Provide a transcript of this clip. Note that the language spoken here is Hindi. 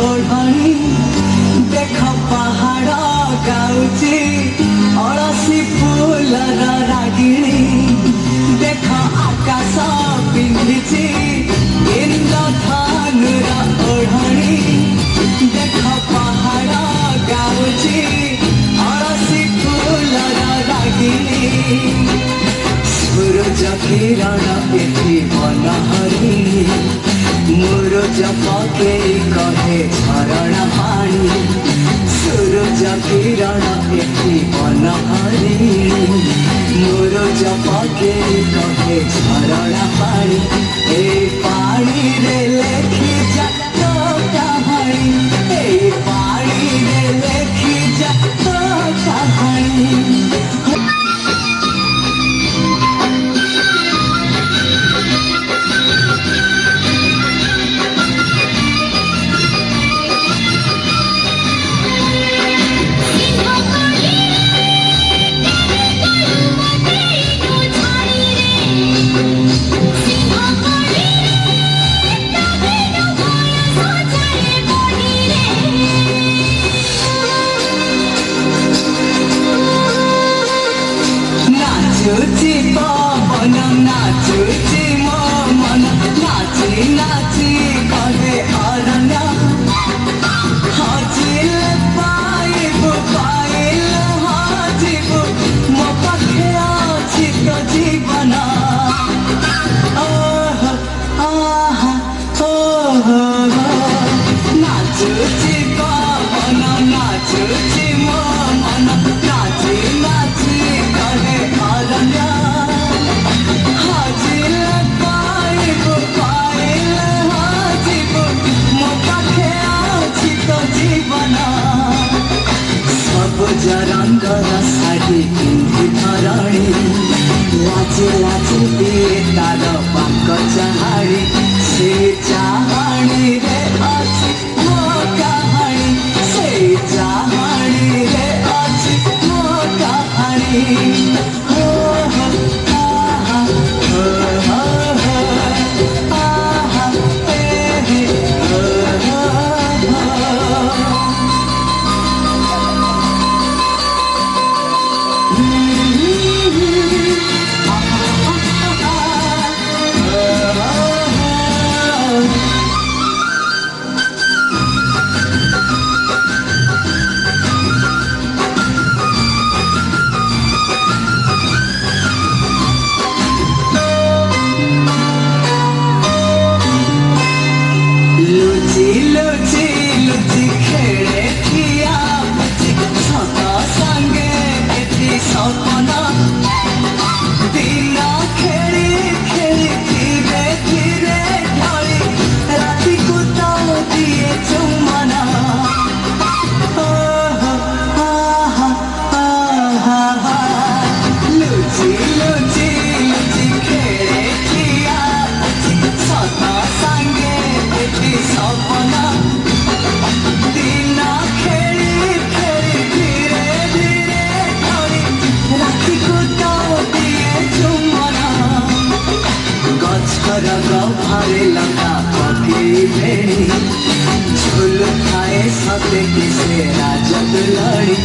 ओढ़णी देख पहाड़ गाउची अलसी फूलर रागिणी देख आकाश पिंधिची इंद्रधनुर ओढ़णी देख पहाड़ गाउची अलसी फूलर रागिणी सूरज किरण एथि मनहरी मुरुज पके कहे झरणा पानी सूरज किरण एथि मनहरी मुरुज पके कहे झरणा पानी ए पानी रे लेखी जा तो कहानी ए पानी रे लेखी जा तो कहानी नाचुची पवन नाचुची मो मन नाची नाची कहे अरण्य हजिल पाइबु पाइल हजिबु मो पाखे अछि तो जीवन ओह आहा ओह नाचुची पवन नाचुची मो मन नाची नाची कहे अरण्य हजिल पाइबु पाइल हजिबु मो पाखे अछि तो जीवन सबुज रंगर शाढ़ी पिंधि धरणी लाचे लाचे दिए तार पाक चाहाड़ी से चाहाड़ी रे अछि मो कहानी से चाहाड़ी रे अछि मो कहानी हो हो आहा हो हो हो आहा ए हो हो हो लुचि लुचि लुचि खेले किया सत संगे एति सपना दिन खेली खेली धीरे धीरे ढली राति को तो दिए चुमना आहा आहा लुचि लुचि लुचि खेले किया सत संगे एति सपना दिन खेली खेली धीरे धीरे ढली राति को तो दिए चुमना गछर गभारे लगा पकेई भेणी झुल खाए सते किसे राजत लड़ी